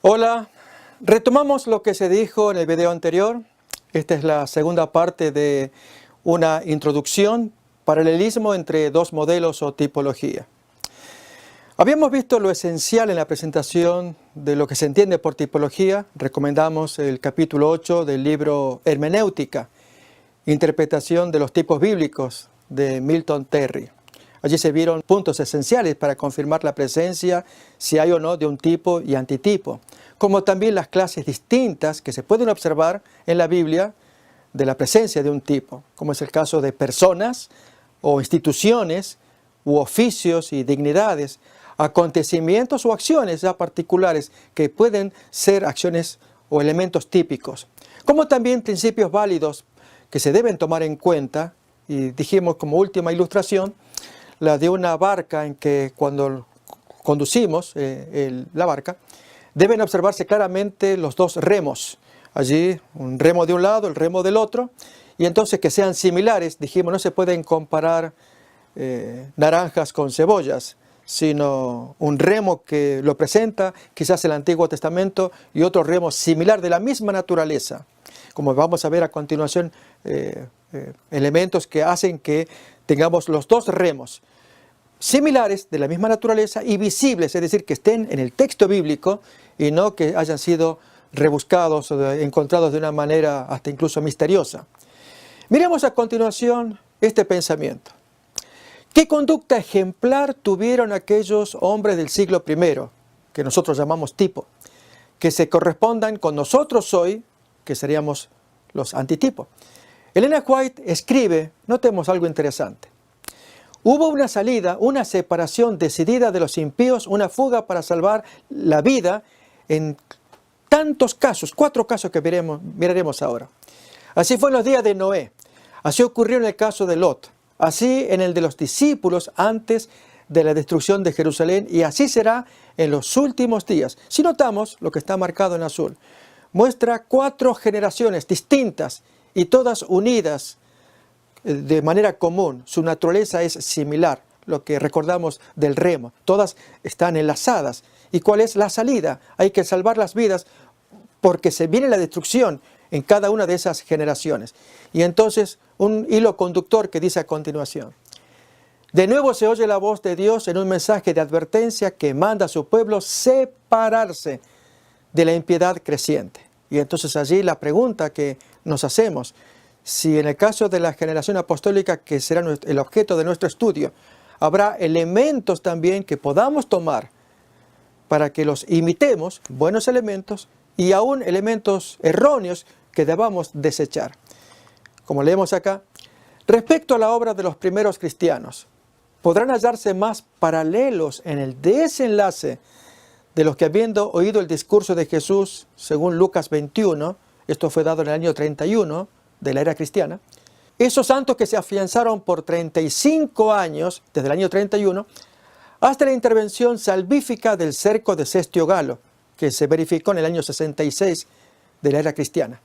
Hola, retomamos lo que se dijo en el video anterior. Esta es la segunda parte de una introducción, paralelismo entre dos modelos o tipología. Habíamos visto lo esencial en la presentación de lo que se entiende por tipología. Recomendamos el capítulo 8 del libro Hermenéutica, Interpretación de los tipos bíblicos de Milton Terry. Allí se vieron puntos esenciales para confirmar la presencia, si hay o no, de un tipo y antitipo, como también las clases distintas que se pueden observar en la Biblia de la presencia de un tipo, como es el caso de personas o instituciones u oficios y dignidades, acontecimientos o acciones ya particulares que pueden ser acciones o elementos típicos, como también principios válidos que se deben tomar en cuenta, y dijimos como última ilustración, la de una barca en que cuando conducimos la barca, deben observarse claramente los dos remos. Allí un remo de un lado, el remo del otro, y entonces que sean similares. Dijimos, no se pueden comparar naranjas con cebollas, sino un remo que lo presenta quizás el Antiguo Testamento y otro remo similar de la misma naturaleza. Como vamos a ver a continuación, elementos que hacen que tengamos los dos remos similares, de la misma naturaleza y visibles, es decir, que estén en el texto bíblico y no que hayan sido rebuscados o encontrados de una manera hasta incluso misteriosa. Miremos a continuación este pensamiento. ¿Qué conducta ejemplar tuvieron aquellos hombres del siglo I, que nosotros llamamos tipo, que se correspondan con nosotros hoy, que seríamos los antitipos? Ellen White escribe, notemos algo interesante. Hubo una salida, una separación decidida de los impíos, una fuga para salvar la vida en tantos casos, 4 casos que miraremos ahora. Así fue en los días de Noé, así ocurrió en el caso de Lot, así en el de los discípulos antes de la destrucción de Jerusalén, y así será en los últimos días. Si notamos lo que está marcado en azul, muestra 4 generaciones distintas y todas unidas de manera común. Su naturaleza es similar, lo que recordamos del remo. Todas están enlazadas. ¿Y cuál es la salida? Hay que salvar las vidas porque se viene la destrucción en cada una de esas generaciones. Y entonces un hilo conductor que dice a continuación. De nuevo se oye la voz de Dios en un mensaje de advertencia que manda a su pueblo separarse de la impiedad creciente. Y entonces allí la pregunta que nos hacemos, si en el caso de la generación apostólica, que será el objeto de nuestro estudio, habrá elementos también que podamos tomar para que los imitemos, buenos elementos, y aún elementos erróneos que debamos desechar. Como leemos acá, respecto a la obra de los primeros cristianos, podrán hallarse más paralelos en el desenlace de los que, habiendo oído el discurso de Jesús, según Lucas 21, esto fue dado en el año 31 de la era cristiana, esos santos que se afianzaron por 35 años, desde el año 31, hasta la intervención salvífica del cerco de Cestio Galo, que se verificó en el año 66 de la era cristiana.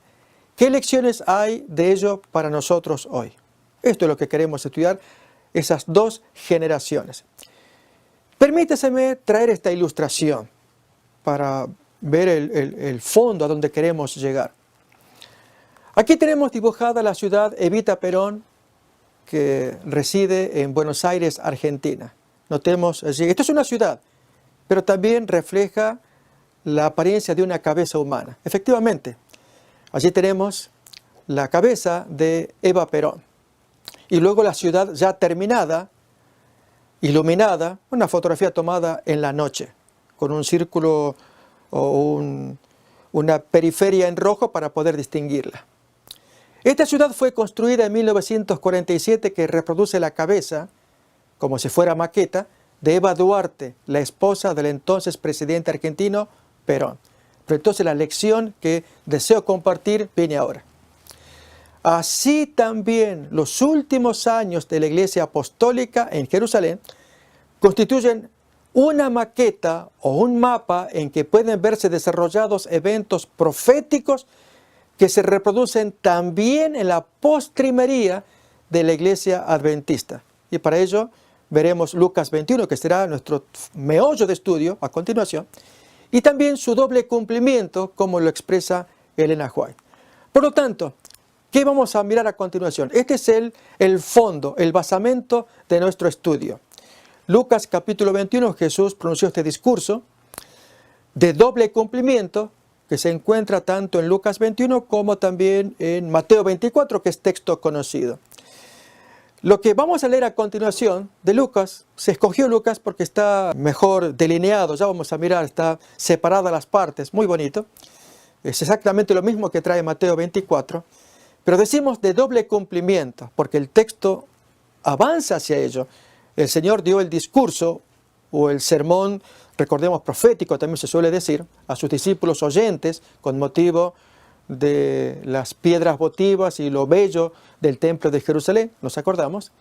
¿Qué lecciones hay de ello para nosotros hoy? Esto es lo que queremos estudiar, esas 2 generaciones. Permíteseme traer esta ilustración para ver el fondo a donde queremos llegar. Aquí tenemos dibujada la ciudad Evita Perón, que reside en Buenos Aires, Argentina. Notemos allí, esto es una ciudad, pero también refleja la apariencia de una cabeza humana. Efectivamente, allí tenemos la cabeza de Eva Perón. Y luego la ciudad ya terminada, iluminada, una fotografía tomada en la noche, con un círculo o una periferia en rojo para poder distinguirla. Esta ciudad fue construida en 1947, que reproduce la cabeza, como si fuera maqueta, de Eva Duarte, la esposa del entonces presidente argentino Perón. Pero entonces la lección que deseo compartir viene ahora. Así también los últimos años de la Iglesia Apostólica en Jerusalén constituyen una maqueta o un mapa en que pueden verse desarrollados eventos proféticos que se reproducen también en la postrimería de la Iglesia Adventista. Y para ello veremos Lucas 21, que será nuestro meollo de estudio a continuación, y también su doble cumplimiento, como lo expresa Elena White. Por lo tanto, ¿qué vamos a mirar a continuación? Este es el fondo, el basamento de nuestro estudio. Lucas capítulo 21, Jesús pronunció este discurso de doble cumplimiento que se encuentra tanto en Lucas 21 como también en Mateo 24, que es texto conocido. Lo que vamos a leer a continuación de Lucas, se escogió Lucas porque está mejor delineado, ya vamos a mirar, está separada las partes, muy bonito. Es exactamente lo mismo que trae Mateo 24, pero decimos de doble cumplimiento, porque el texto avanza hacia ello. El Señor dio el discurso o el sermón, recordemos profético también se suele decir, a sus discípulos oyentes con motivo de las piedras votivas y lo bello del templo de Jerusalén, nos acordamos,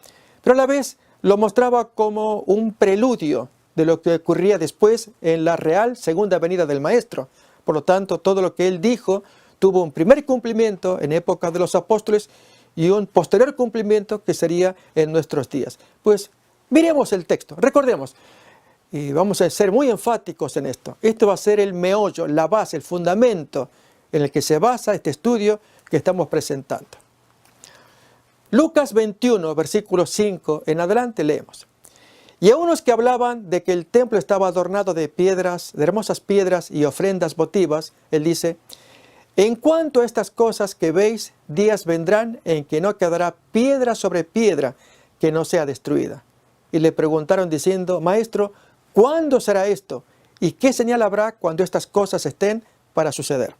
pero a la vez lo mostraba como un preludio de lo que ocurría después en la real segunda venida del Maestro. Por lo tanto, todo lo que él dijo tuvo un primer cumplimiento en época de los apóstoles y un posterior cumplimiento que sería en nuestros días. Pues miremos el texto, recordemos, y vamos a ser muy enfáticos en esto. Esto va a ser el meollo, la base, el fundamento en el que se basa este estudio que estamos presentando. Lucas 21, versículo 5 en adelante leemos. Y a unos que hablaban de que el templo estaba adornado de piedras, de hermosas piedras y ofrendas votivas, él dice, en cuanto a estas cosas que veis, días vendrán en que no quedará piedra sobre piedra que no sea destruida. Y le preguntaron diciendo, Maestro, ¿cuándo será esto? ¿Y qué señal habrá cuando estas cosas estén para suceder?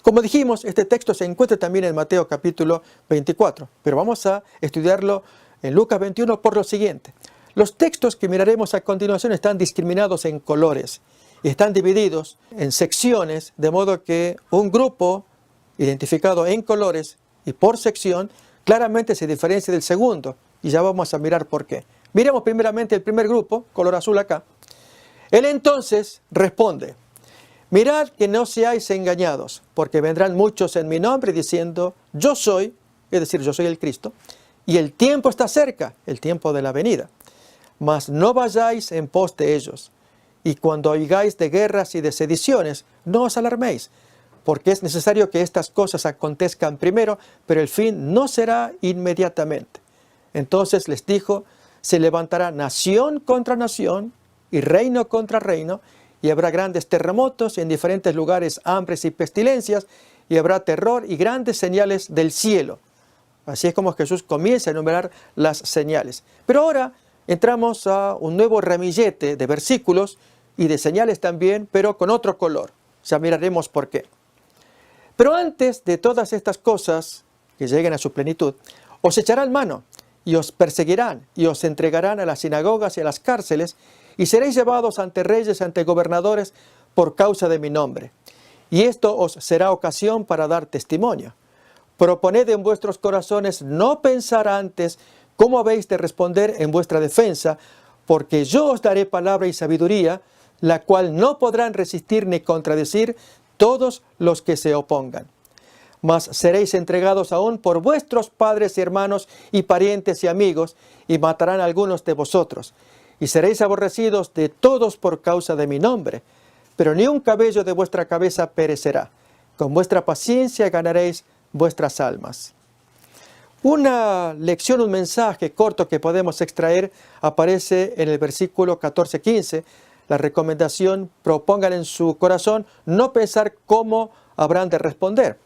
Como dijimos, este texto se encuentra también en Mateo capítulo 24, pero vamos a estudiarlo en Lucas 21 por lo siguiente. Los textos que miraremos a continuación están discriminados en colores y están divididos en secciones, de modo que un grupo identificado en colores y por sección claramente se diferencia del segundo, y ya vamos a mirar por qué. Miremos primeramente el primer grupo, color azul acá. Él entonces responde, mirad que no seáis engañados, porque vendrán muchos en mi nombre diciendo, yo soy, es decir, yo soy el Cristo, y el tiempo está cerca, el tiempo de la venida. Mas no vayáis en pos de ellos, y cuando oigáis de guerras y de sediciones, no os alarméis, porque es necesario que estas cosas acontezcan primero, pero el fin no será inmediatamente. Entonces les dijo, se levantará nación contra nación y reino contra reino, y habrá grandes terremotos y en diferentes lugares hambres y pestilencias, y habrá terror y grandes señales del cielo. Así es como Jesús comienza a enumerar las señales. Pero ahora entramos a un nuevo ramillete de versículos y de señales también, pero con otro color. Ya miraremos por qué. Pero antes de todas estas cosas que lleguen a su plenitud, os echarán mano y os perseguirán y os entregarán a las sinagogas y a las cárceles y seréis llevados ante reyes y ante gobernadores por causa de mi nombre. Y esto os será ocasión para dar testimonio. Proponed en vuestros corazones no pensar antes cómo habéis de responder en vuestra defensa, porque yo os daré palabra y sabiduría, la cual no podrán resistir ni contradecir todos los que se opongan. Mas seréis entregados aún por vuestros padres y hermanos y parientes y amigos, y matarán a algunos de vosotros. Y seréis aborrecidos de todos por causa de mi nombre. Pero ni un cabello de vuestra cabeza perecerá. Con vuestra paciencia ganaréis vuestras almas. Una lección, un mensaje corto que podemos extraer aparece en el versículo 14-15. La recomendación, propongan en su corazón no pensar cómo habrán de responder.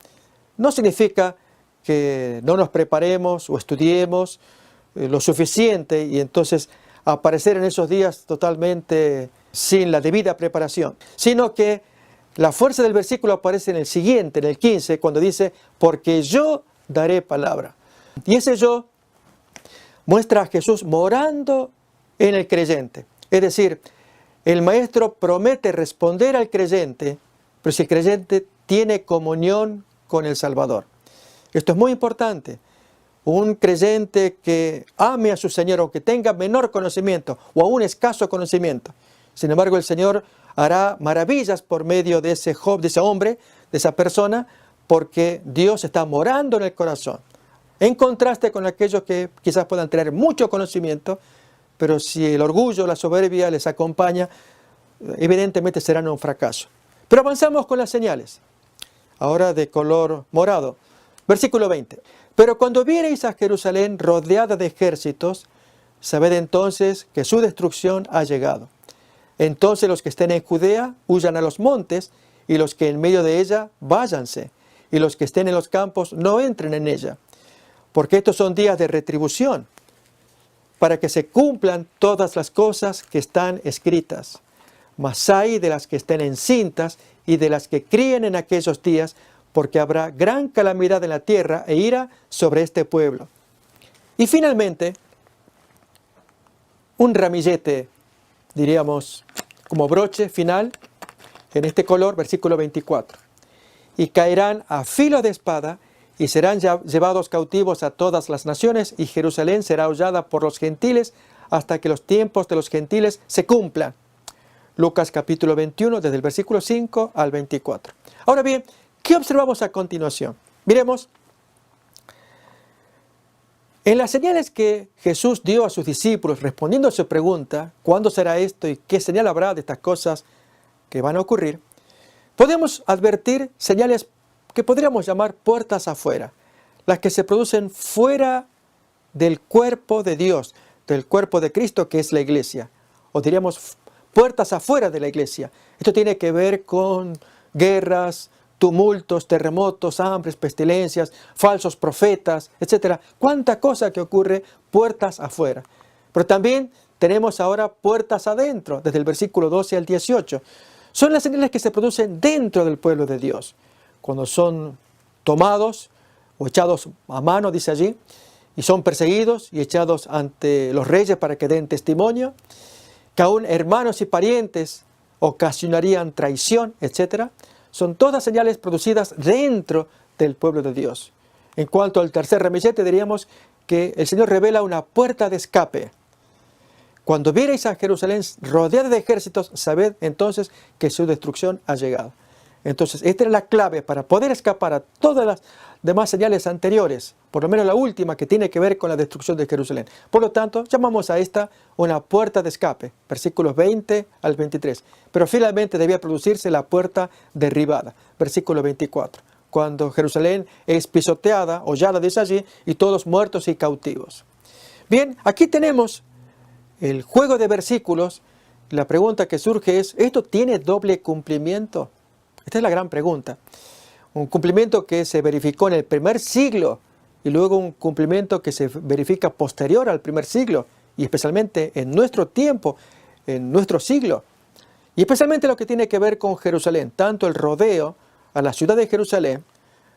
No significa que no nos preparemos o estudiemos lo suficiente y entonces aparecer en esos días totalmente sin la debida preparación, sino que la fuerza del versículo aparece en el siguiente, en el 15, cuando dice, porque yo daré palabra. Y ese yo muestra a Jesús morando en el creyente. Es decir, el Maestro promete responder al creyente, pero si el creyente tiene comunión con el Salvador. Esto es muy importante. Un creyente que ame a su Señor, aunque tenga menor conocimiento o aún escaso conocimiento. Sin embargo, el Señor hará maravillas por medio de ese hombre, de esa persona, porque Dios está morando en el corazón. En contraste con aquellos que quizás puedan tener mucho conocimiento, pero si el orgullo, la soberbia les acompaña, evidentemente serán un fracaso. Pero avanzamos con las señales. Ahora de color morado. Versículo 20. Pero cuando viereis a Jerusalén rodeada de ejércitos, sabed entonces que su destrucción ha llegado. Entonces los que estén en Judea huyan a los montes, y los que en medio de ella váyanse, y los que estén en los campos no entren en ella. Porque estos son días de retribución, para que se cumplan todas las cosas que están escritas. Mas ay de las que estén encintas y de las que críen en aquellos días, porque habrá gran calamidad en la tierra e ira sobre este pueblo. Y finalmente, un ramillete, diríamos, como broche final, en este color, versículo 24. Y caerán a filo de espada, y serán llevados cautivos a todas las naciones, y Jerusalén será hollada por los gentiles, hasta que los tiempos de los gentiles se cumplan. Lucas capítulo 21, desde el versículo 5 al 24. Ahora bien, ¿qué observamos a continuación? Miremos, en las señales que Jesús dio a sus discípulos respondiendo a su pregunta, ¿cuándo será esto y qué señal habrá de estas cosas que van a ocurrir? Podemos advertir señales que podríamos llamar puertas afuera, las que se producen fuera del cuerpo de Dios, del cuerpo de Cristo que es la iglesia, o diríamos puertas afuera de la iglesia. Esto tiene que ver con guerras, tumultos, terremotos, hambres, pestilencias, falsos profetas, etc. Cuánta cosa que ocurre puertas afuera. Pero también tenemos ahora puertas adentro, desde el versículo 12 al 18. Son las señales que se producen dentro del pueblo de Dios, cuando son tomados o echados a mano, dice allí, y son perseguidos y echados ante los reyes para que den testimonio, que aún hermanos y parientes ocasionarían traición, etc. Son todas señales producidas dentro del pueblo de Dios. En cuanto al tercer ramillete, diríamos que el Señor revela una puerta de escape. Cuando viereis a Jerusalén rodeada de ejércitos, sabed entonces que su destrucción ha llegado. Entonces, esta es la clave para poder escapar a todas las demás señales anteriores, por lo menos la última que tiene que ver con la destrucción de Jerusalén. Por lo tanto, llamamos a esta una puerta de escape, versículos 20 al 23. Pero finalmente debía producirse la puerta derribada, versículo 24, cuando Jerusalén es pisoteada, hollada, dice allí, y todos muertos y cautivos. Bien, aquí tenemos el juego de versículos. La pregunta que surge es, ¿esto tiene doble cumplimiento? Esta es la gran pregunta. Un cumplimiento que se verificó en el primer siglo y luego un cumplimiento que se verifica posterior al primer siglo y especialmente en nuestro tiempo, en nuestro siglo. Y especialmente lo que tiene que ver con Jerusalén, tanto el rodeo a la ciudad de Jerusalén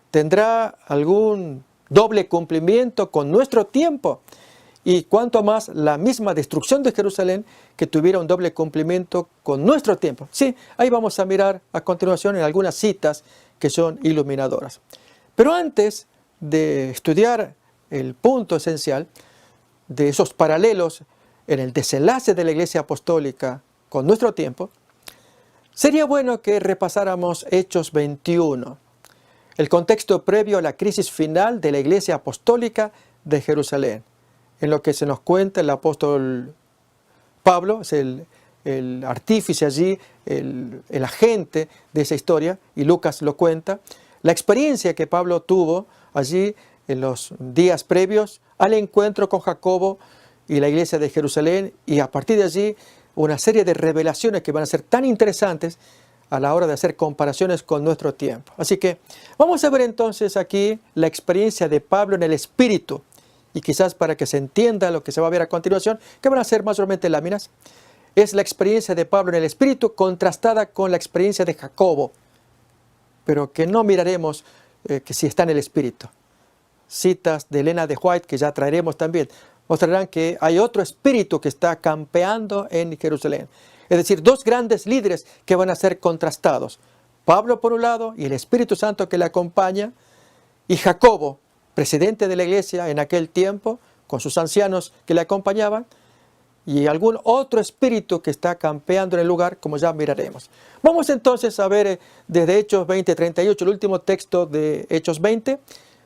tendrá algún doble cumplimiento con nuestro tiempo. Y cuanto más la misma destrucción de Jerusalén que tuviera un doble cumplimiento con nuestro tiempo. Sí, ahí vamos a mirar a continuación en algunas citas que son iluminadoras. Pero antes de estudiar el punto esencial de esos paralelos en el desenlace de la Iglesia Apostólica con nuestro tiempo, sería bueno que repasáramos Hechos 21, el contexto previo a la crisis final de la Iglesia Apostólica de Jerusalén. En lo que se nos cuenta el apóstol Pablo, es el artífice allí, el agente de esa historia, y Lucas lo cuenta, la experiencia que Pablo tuvo allí en los días previos al encuentro con Jacobo y la iglesia de Jerusalén, y a partir de allí una serie de revelaciones que van a ser tan interesantes a la hora de hacer comparaciones con nuestro tiempo. Así que vamos a ver entonces aquí la experiencia de Pablo en el Espíritu, y quizás para que se entienda lo que se va a ver a continuación, que van a ser mayormente láminas, es la experiencia de Pablo en el Espíritu contrastada con la experiencia de Jacobo, pero que no miraremos que si está en el Espíritu. Citas de Elena de White, que ya traeremos también, mostrarán que hay otro espíritu que está campeando en Jerusalén. Es decir, dos grandes líderes que van a ser contrastados. Pablo por un lado y el Espíritu Santo que le acompaña, y Jacobo, presidente de la iglesia en aquel tiempo, con sus ancianos que le acompañaban, y algún otro espíritu que está campeando en el lugar, como ya miraremos. Vamos entonces a ver desde Hechos 20:38, el último texto de Hechos 20,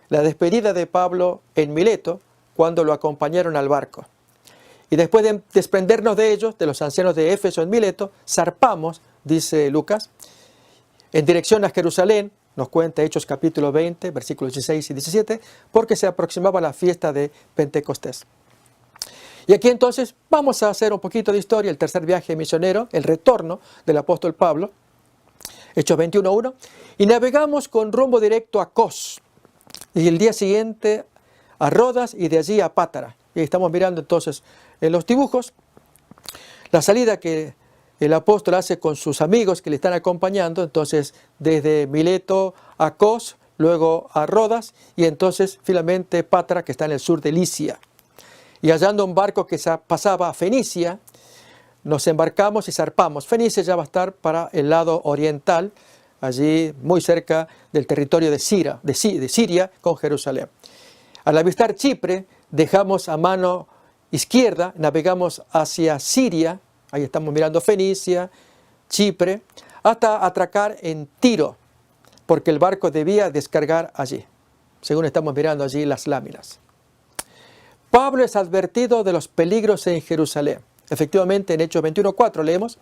la despedida de Pablo en Mileto, cuando lo acompañaron al barco. Y después de desprendernos de ellos, de los ancianos de Éfeso en Mileto, zarpamos, dice Lucas, en dirección a Jerusalén, nos cuenta Hechos capítulo 20, versículos 16 y 17, porque se aproximaba la fiesta de Pentecostés. Y aquí entonces vamos a hacer un poquito de historia, el tercer viaje misionero, el retorno del apóstol Pablo, Hechos 21:1, y navegamos con rumbo directo a Cos, y el día siguiente a Rodas y de allí a Pátara. Y estamos mirando entonces en los dibujos la salida que el apóstol hace con sus amigos que le están acompañando, entonces desde Mileto a Cos, luego a Rodas y entonces finalmente Pátara, que está en el sur de Licia. Y hallando un barco que pasaba a Fenicia, nos embarcamos y zarpamos. Fenicia ya va a estar para el lado oriental, allí muy cerca del territorio de Siria con Jerusalén. Al avistar Chipre, dejamos a mano izquierda, navegamos hacia Siria, ahí estamos mirando Fenicia, Chipre, hasta atracar en Tiro, porque el barco debía descargar allí, según estamos mirando allí las láminas. Pablo es advertido de los peligros en Jerusalén. Efectivamente, en Hechos 21:4 leemos,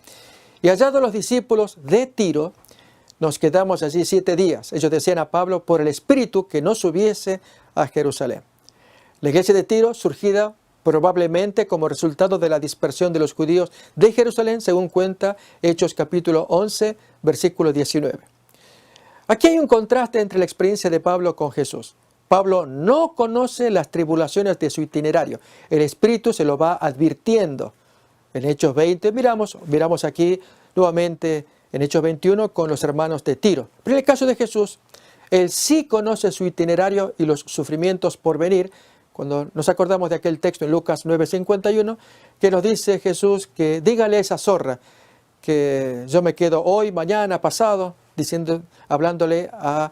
y hallados los discípulos de Tiro, nos quedamos allí 7 días. Ellos decían a Pablo por el Espíritu que no subiese a Jerusalén. La iglesia de Tiro, surgida probablemente como resultado de la dispersión de los judíos de Jerusalén, según cuenta Hechos capítulo 11, versículo 19. Aquí hay un contraste entre la experiencia de Pablo con Jesús. Pablo no conoce las tribulaciones de su itinerario. El Espíritu se lo va advirtiendo. En Hechos 20 miramos aquí nuevamente en Hechos 21 con los hermanos de Tiro. Pero en el caso de Jesús, él sí conoce su itinerario y los sufrimientos por venir. Cuando nos acordamos de aquel texto en Lucas 9:51, que nos dice Jesús que dígale a esa zorra que yo me quedo hoy, mañana, pasado, hablándole a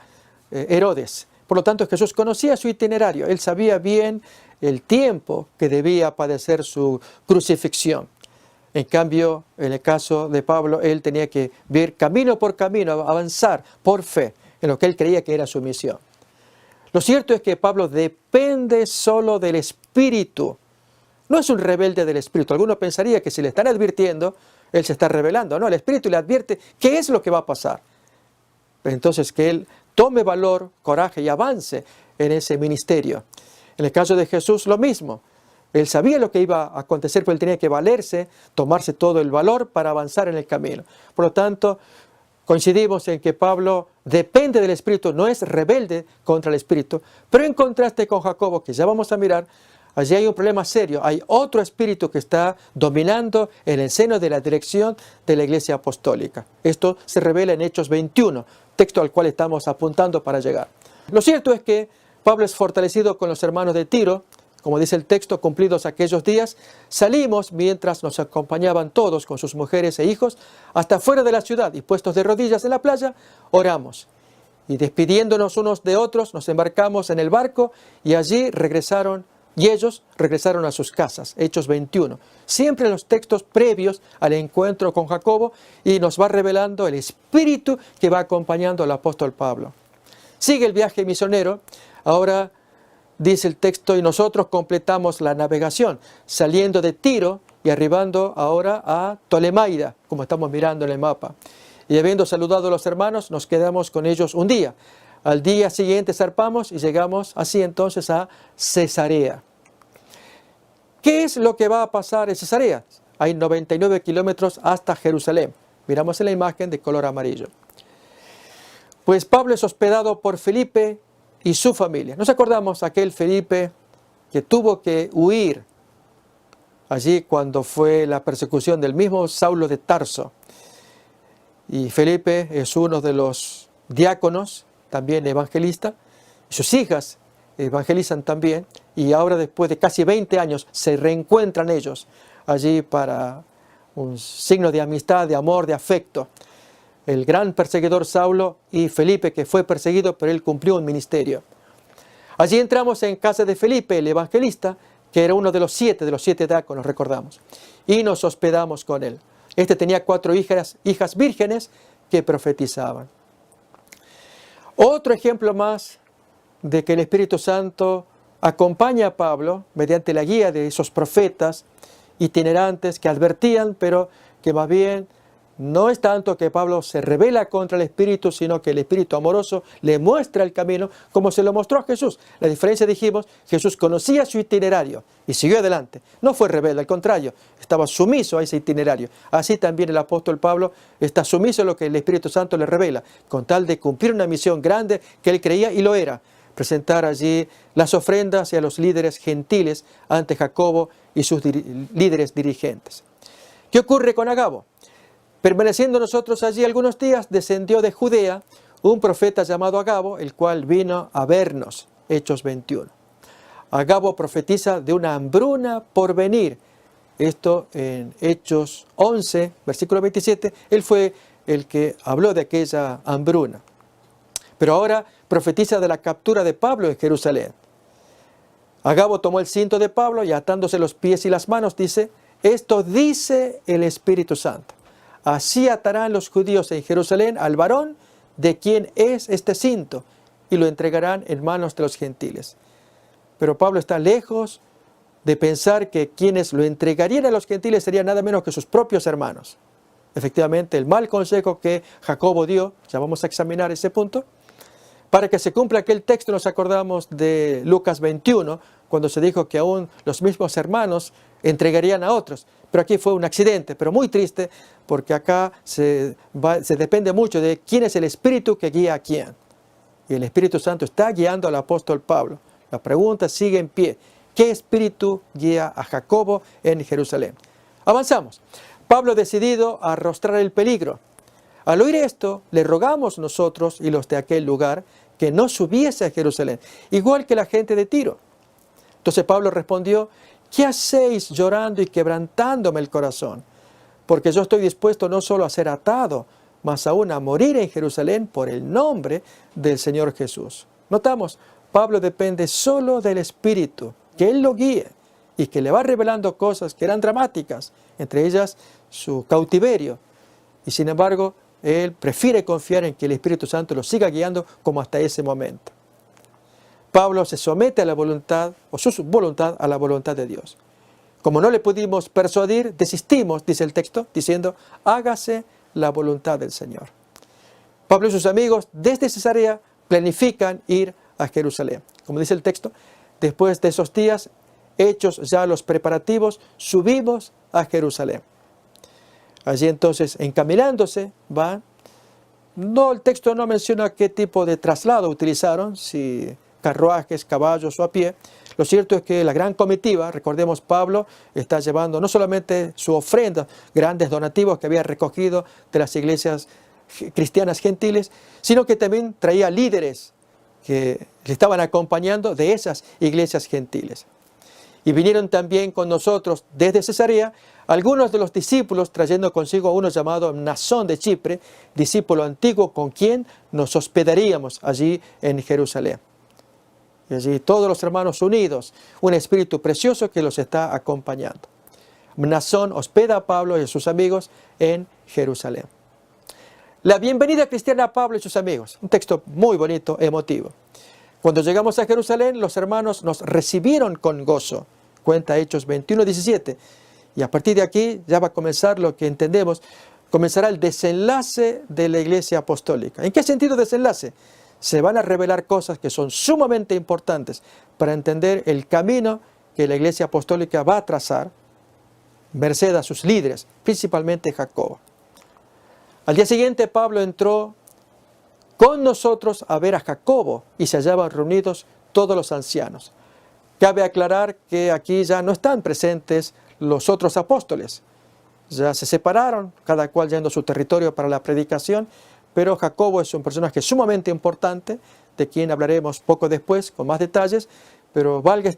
Herodes. Por lo tanto, Jesús conocía su itinerario. Él sabía bien el tiempo que debía padecer su crucifixión. En cambio, en el caso de Pablo, él tenía que ver camino por camino, avanzar por fe en lo que él creía que era su misión. Lo cierto es que Pablo depende solo del Espíritu. No es un rebelde del Espíritu. Alguno pensaría que si le están advirtiendo, él se está rebelando. No, el Espíritu le advierte qué es lo que va a pasar. Entonces, que él tome valor, coraje y avance en ese ministerio. En el caso de Jesús, lo mismo. Él sabía lo que iba a acontecer, pero él tenía que valerse, tomarse todo el valor para avanzar en el camino. Por lo tanto, coincidimos en que Pablo depende del Espíritu, no es rebelde contra el Espíritu, pero en contraste con Jacobo, que ya vamos a mirar, allí hay un problema serio. Hay otro espíritu que está dominando en el seno de la dirección de la Iglesia Apostólica. Esto se revela en Hechos 21, texto al cual estamos apuntando para llegar. Lo cierto es que Pablo es fortalecido con los hermanos de Tiro. Como dice el texto, cumplidos aquellos días, salimos mientras nos acompañaban todos con sus mujeres e hijos hasta fuera de la ciudad y puestos de rodillas en la playa, oramos. Y despidiéndonos unos de otros, nos embarcamos en el barco y ellos regresaron a sus casas. Hechos 21. Siempre los textos previos al encuentro con Jacobo y nos va revelando el espíritu que va acompañando al apóstol Pablo. Sigue el viaje misionero. Ahora dice el texto, y nosotros completamos la navegación, saliendo de Tiro y arribando ahora a Tolemaida, como estamos mirando en el mapa. Y habiendo saludado a los hermanos, nos quedamos con ellos un día. Al día siguiente zarpamos y llegamos así entonces a Cesarea. ¿Qué es lo que va a pasar en Cesarea? Hay 99 kilómetros hasta Jerusalén. Miramos en la imagen de color amarillo. Pues Pablo es hospedado por Felipe y su familia. Nos acordamos aquel Felipe que tuvo que huir allí cuando fue la persecución del mismo Saulo de Tarso. Y Felipe es uno de los diáconos, también evangelista. Sus hijas evangelizan también. Y ahora, después de casi 20 años, se reencuentran ellos allí para un signo de amistad, de amor, de afecto. El gran perseguidor Saulo y Felipe, que fue perseguido, pero él cumplió un ministerio. Allí entramos en casa de Felipe, el evangelista, que era uno de los siete diáconos, recordamos. Y nos hospedamos con él. Este tenía 4 hijas vírgenes que profetizaban. Otro ejemplo más de que el Espíritu Santo acompaña a Pablo mediante la guía de esos profetas itinerantes que advertían, pero que más bien no es tanto que Pablo se rebela contra el Espíritu, sino que el Espíritu amoroso le muestra el camino como se lo mostró a Jesús. La diferencia, dijimos, Jesús conocía su itinerario y siguió adelante. No fue rebelde, al contrario, estaba sumiso a ese itinerario. Así también el apóstol Pablo está sumiso a lo que el Espíritu Santo le revela, con tal de cumplir una misión grande que él creía y lo era. Presentar allí las ofrendas y a los líderes gentiles ante Jacobo y sus líderes dirigentes. ¿Qué ocurre con Agabo? Permaneciendo nosotros allí algunos días, descendió de Judea un profeta llamado Agabo, el cual vino a vernos. Hechos 21. Agabo profetiza de una hambruna por venir. Esto en Hechos 11, versículo 27. Él fue el que habló de aquella hambruna. Pero ahora profetiza de la captura de Pablo en Jerusalén. Agabo tomó el cinto de Pablo y atándose los pies y las manos, dice: esto dice el Espíritu Santo. Así atarán los judíos en Jerusalén al varón de quien es este cinto y lo entregarán en manos de los gentiles. Pero Pablo está lejos de pensar que quienes lo entregarían a los gentiles serían nada menos que sus propios hermanos. Efectivamente, el mal consejo que Jacobo dio, ya vamos a examinar ese punto, para que se cumpla aquel texto nos acordamos de Lucas 21, cuando se dijo que aún los mismos hermanos entregarían a otros. Pero aquí fue un accidente, pero muy triste, porque acá se depende mucho de quién es el Espíritu que guía a quién. Y el Espíritu Santo está guiando al apóstol Pablo. La pregunta sigue en pie: ¿qué espíritu guía a Jacobo en Jerusalén? Avanzamos. Pablo decidido a arrostrar el peligro. Al oír esto, le rogamos nosotros y los de aquel lugar que no subiese a Jerusalén, igual que la gente de Tiro. Entonces Pablo respondió: ¿qué hacéis llorando y quebrantándome el corazón? Porque yo estoy dispuesto no solo a ser atado, mas aún a morir en Jerusalén por el nombre del Señor Jesús. Notamos, Pablo depende solo del Espíritu, que él lo guíe y que le va revelando cosas que eran dramáticas, entre ellas su cautiverio. Y sin embargo, él prefiere confiar en que el Espíritu Santo lo siga guiando como hasta ese momento. Pablo se somete a la voluntad, o su voluntad, a la voluntad de Dios. Como no le pudimos persuadir, desistimos, dice el texto, diciendo: hágase la voluntad del Señor. Pablo y sus amigos desde Cesarea planifican ir a Jerusalén. Como dice el texto, después de esos días, hechos ya los preparativos, subimos a Jerusalén. Allí entonces, encaminándose, van. No, el texto no menciona qué tipo de traslado utilizaron, si carruajes, caballos o a pie. Lo cierto es que la gran comitiva, recordemos, Pablo está llevando no solamente su ofrenda, grandes donativos que había recogido de las iglesias cristianas gentiles, sino que también traía líderes que le estaban acompañando de esas iglesias gentiles. Y vinieron también con nosotros desde Cesarea algunos de los discípulos, trayendo consigo a uno llamado Mnasón de Chipre, discípulo antiguo con quien nos hospedaríamos allí en Jerusalén. Y allí todos los hermanos unidos, un espíritu precioso que los está acompañando. Mnasón hospeda a Pablo y a sus amigos en Jerusalén. La bienvenida cristiana a Pablo y sus amigos, un texto muy bonito, emotivo. Cuando llegamos a Jerusalén, los hermanos nos recibieron con gozo, cuenta Hechos 21:17. Y a partir de aquí ya va a comenzar lo que entendemos, comenzará el desenlace de la iglesia apostólica. ¿En qué sentido desenlace? Se van a revelar cosas que son sumamente importantes para entender el camino que la iglesia apostólica va a trazar, merced a sus líderes, principalmente Jacobo. Al día siguiente Pablo entró con nosotros a ver a Jacobo y se hallaban reunidos todos los ancianos. Cabe aclarar que aquí ya no están presentes los otros apóstoles. Ya se separaron, cada cual yendo a su territorio para la predicación, pero Jacobo es un personaje sumamente importante, de quien hablaremos poco después con más detalles, pero valga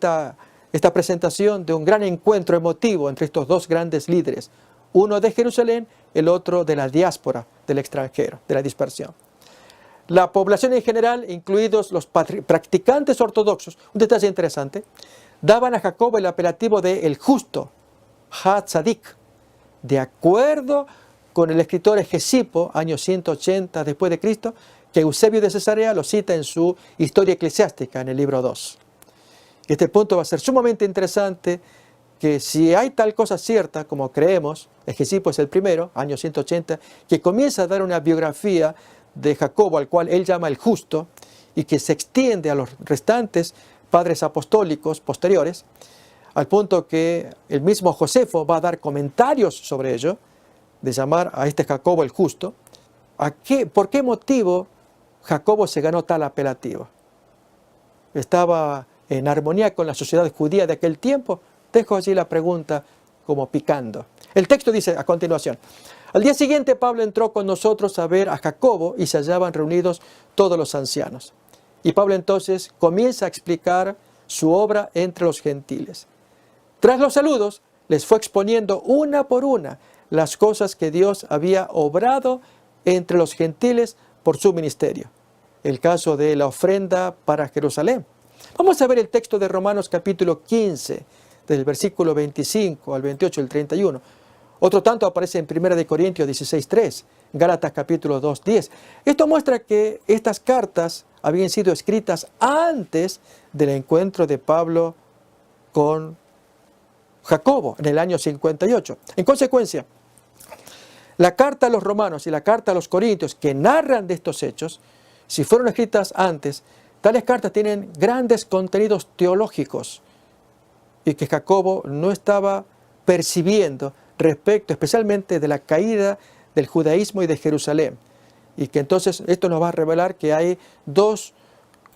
esta presentación de un gran encuentro emotivo entre estos dos grandes líderes, uno de Jerusalén, el otro de la diáspora, del extranjero, de la dispersión. La población en general, incluidos los practicantes ortodoxos, un detalle interesante, daban a Jacobo el apelativo de el justo, Ha-Tzadik, de acuerdo con el escritor Hegesipo, año 180 después de Cristo, que Eusebio de Cesarea lo cita en su Historia Eclesiástica, en el libro 2. Este punto va a ser sumamente interesante, que si hay tal cosa cierta como creemos, Egesipo es el primero, año 180, que comienza a dar una biografía de Jacobo, al cual él llama el justo, y que se extiende a los restantes padres apostólicos posteriores, al punto que el mismo Josefo va a dar comentarios sobre ello, de llamar a este Jacobo el justo. ¿Por qué motivo Jacobo se ganó tal apelativo? ¿Estaba en armonía con la sociedad judía de aquel tiempo? Dejo allí la pregunta como picando. El texto dice a continuación: al día siguiente Pablo entró con nosotros a ver a Jacobo y se hallaban reunidos todos los ancianos. Y Pablo entonces comienza a explicar su obra entre los gentiles. Tras los saludos, les fue exponiendo una por una las cosas que Dios había obrado entre los gentiles por su ministerio. El caso de la ofrenda para Jerusalén. Vamos a ver el texto de Romanos capítulo 15, del versículo 25 al 28, el 31. Otro tanto aparece en 1 Corintios 16:3, Gálatas capítulo 2:10. Esto muestra que estas cartas habían sido escritas antes del encuentro de Pablo con Jacobo en el año 58. En consecuencia, la carta a los romanos y la carta a los corintios que narran de estos hechos, si fueron escritas antes, tales cartas tienen grandes contenidos teológicos y que Jacobo no estaba percibiendo respecto especialmente de la caída del judaísmo y de Jerusalén. Y que entonces esto nos va a revelar que hay dos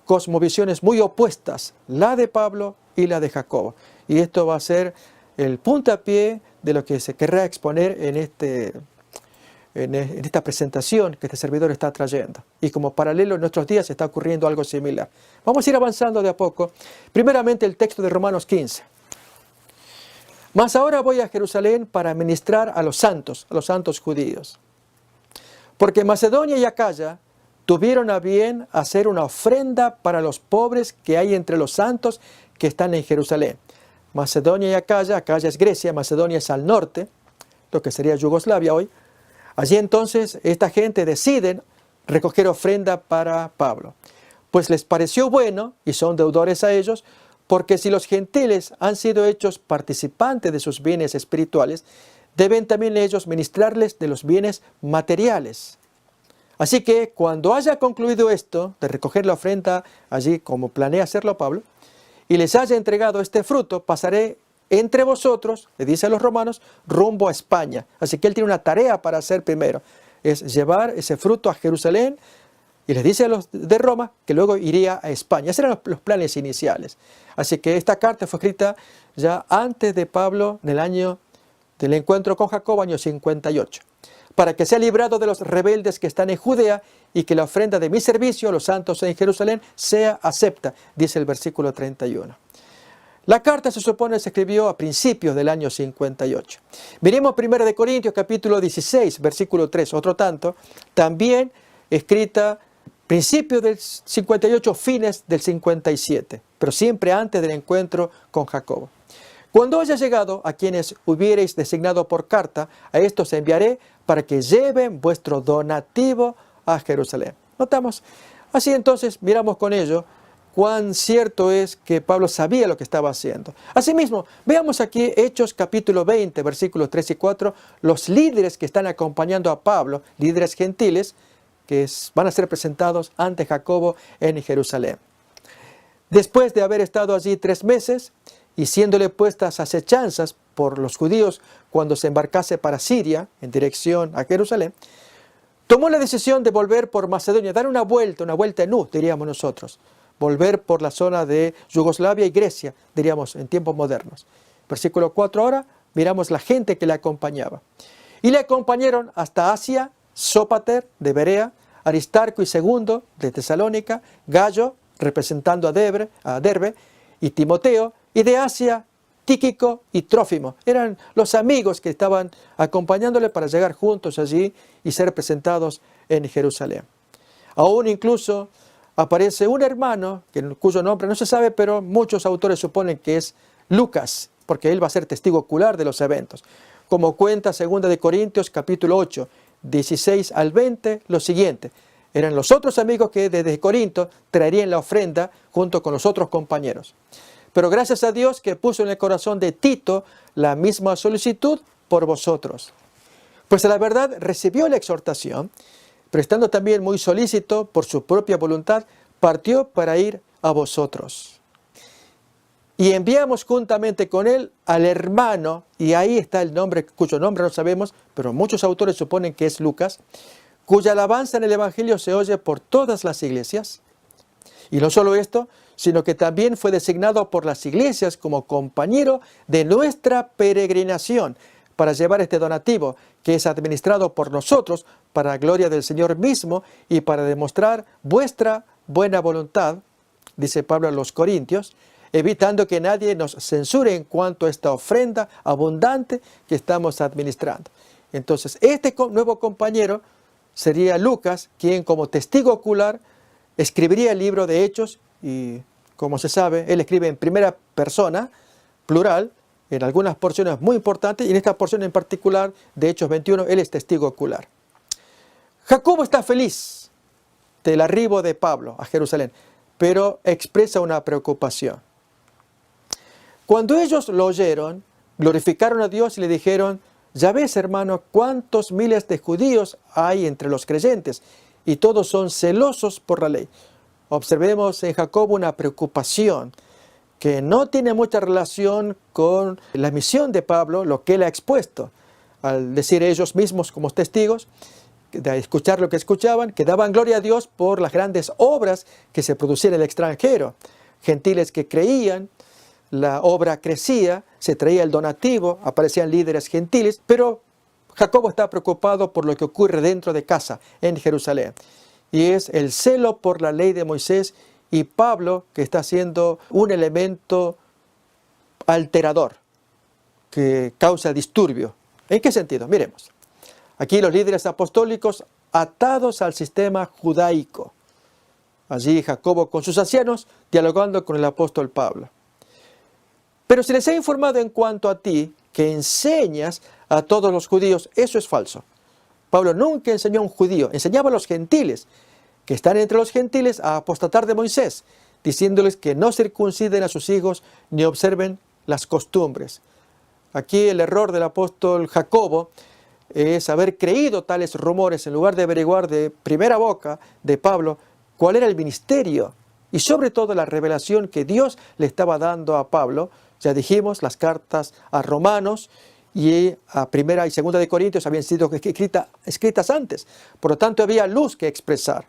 cosmovisiones muy opuestas, la de Pablo y la de Jacobo. Y esto va a ser el puntapié de lo que se querrá exponer en esta presentación que este servidor está trayendo. Y como paralelo en nuestros días está ocurriendo algo similar. Vamos a ir avanzando de a poco. Primeramente el texto de Romanos 15. Mas ahora voy a Jerusalén para ministrar a los santos judíos. Porque Macedonia y Acaya tuvieron a bien hacer una ofrenda para los pobres que hay entre los santos que están en Jerusalén. Macedonia y Acaya es Grecia, Macedonia es al norte, lo que sería Yugoslavia hoy. Allí entonces esta gente deciden recoger ofrenda para Pablo. Pues les pareció bueno, y son deudores a ellos, porque si los gentiles han sido hechos participantes de sus bienes espirituales, deben también ellos ministrarles de los bienes materiales. Así que cuando haya concluido esto, de recoger la ofrenda allí como planea hacerlo Pablo, y les haya entregado este fruto, pasaré entre vosotros, le dice a los romanos, rumbo a España. Así que él tiene una tarea para hacer primero, es llevar ese fruto a Jerusalén, y les dice a los de Roma que luego iría a España. Esos eran los planes iniciales. Así que esta carta fue escrita ya antes de Pablo, en el año del encuentro con Jacobo, año 58. Para que sea librado de los rebeldes que están en Judea y que la ofrenda de mi servicio a los santos en Jerusalén sea acepta, dice el versículo 31. La carta se supone se escribió a principios del año 58. Miremos 1 Corintios capítulo 16, versículo 3, otro tanto, también escrita principios del 58, fines del 57, pero siempre antes del encuentro con Jacobo. Cuando haya llegado a quienes hubiereis designado por carta, a estos enviaré para que lleven vuestro donativo a Jerusalén. ¿Notamos? Así entonces miramos con ello cuán cierto es que Pablo sabía lo que estaba haciendo. Asimismo, veamos aquí Hechos capítulo 20, versículos 3 y 4, los líderes que están acompañando a Pablo, líderes gentiles, que van a ser presentados ante Jacobo en Jerusalén. Después de haber estado allí 3 meses y siéndole puestas acechanzas por los judíos cuando se embarcase para Siria en dirección a Jerusalén, tomó la decisión de volver por Macedonia, dar una vuelta en U, diríamos nosotros, volver por la zona de Yugoslavia y Grecia, diríamos en tiempos modernos. Versículo 4 ahora, miramos la gente que le acompañaba. Y le acompañaron hasta Asia, Sópater de Berea, Aristarco y Segundo de Tesalónica, Gallo representando a Derbe y Timoteo, y de Asia Tíquico y Trófimo. Eran los amigos que estaban acompañándole para llegar juntos allí y ser presentados en Jerusalén. Aún incluso aparece un hermano, cuyo nombre no se sabe, pero muchos autores suponen que es Lucas, porque él va a ser testigo ocular de los eventos. Como cuenta 2 Corintios capítulo 8, 16 al 20, lo siguiente: eran los otros amigos que desde Corinto traerían la ofrenda junto con los otros compañeros. Pero gracias a Dios que puso en el corazón de Tito la misma solicitud por vosotros. Pues a la verdad recibió la exhortación, pero estando también muy solícito por su propia voluntad, partió para ir a vosotros. Y enviamos juntamente con él al hermano, y ahí está el nombre, cuyo nombre no sabemos, pero muchos autores suponen que es Lucas, cuya alabanza en el Evangelio se oye por todas las iglesias. Y no solo esto, sino que también fue designado por las iglesias como compañero de nuestra peregrinación para llevar este donativo, que es administrado por nosotros para la gloria del Señor mismo y para demostrar vuestra buena voluntad, dice Pablo a los Corintios, evitando que nadie nos censure en cuanto a esta ofrenda abundante que estamos administrando. Entonces, este nuevo compañero sería Lucas, quien como testigo ocular escribiría el libro de Hechos, y como se sabe, él escribe en primera persona, plural, en algunas porciones muy importantes, y en esta porción en particular de Hechos 21, él es testigo ocular. Jacobo está feliz del arribo de Pablo a Jerusalén, pero expresa una preocupación. Cuando ellos lo oyeron, glorificaron a Dios y le dijeron: ya ves, hermano, cuántos miles de judíos hay entre los creyentes, y todos son celosos por la ley. Observemos en Jacobo una preocupación que no tiene mucha relación con la misión de Pablo, lo que él ha expuesto, al decir ellos mismos como testigos, de escuchar lo que escuchaban, que daban gloria a Dios por las grandes obras que se producían en el extranjero. Gentiles que creían, la obra crecía, se traía el donativo, aparecían líderes gentiles, pero Jacobo está preocupado por lo que ocurre dentro de casa en Jerusalén. Y es el celo por la ley de Moisés, y Pablo, que está siendo un elemento alterador que causa disturbio. ¿En qué sentido? Miremos. Aquí los líderes apostólicos atados al sistema judaico. Allí Jacobo con sus ancianos dialogando con el apóstol Pablo. Pero se les ha informado en cuanto a ti que enseñas a todos los judíos. Eso es falso. Pablo nunca enseñó a un judío, enseñaba a los gentiles, que están entre los gentiles, a apostatar de Moisés, diciéndoles que no circunciden a sus hijos ni observen las costumbres. Aquí el error del apóstol Jacobo es haber creído tales rumores en lugar de averiguar de primera boca de Pablo cuál era el ministerio y sobre todo la revelación que Dios le estaba dando a Pablo. Ya dijimos, las cartas a Romanos y a Primera y Segunda de Corintios habían sido escritas antes. Por lo tanto, había luz que expresar.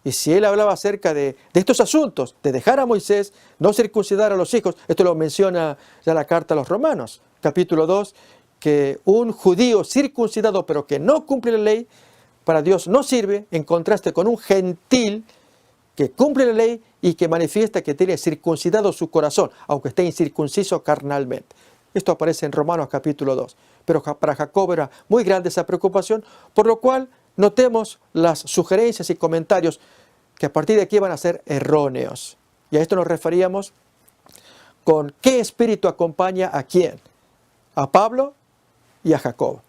Y si él hablaba acerca de estos asuntos, de dejar a Moisés, no circuncidar a los hijos, esto lo menciona ya la carta a los Romanos, capítulo 2, que un judío circuncidado pero que no cumple la ley, para Dios no sirve, en contraste con un gentil que cumple la ley y que manifiesta que tiene circuncidado su corazón, aunque esté incircunciso carnalmente. Esto aparece en Romanos capítulo 2. Pero para Jacobo era muy grande esa preocupación, por lo cual notemos las sugerencias y comentarios que a partir de aquí van a ser erróneos. Y a esto nos referíamos con qué espíritu acompaña a quién, a Pablo y a Jacobo.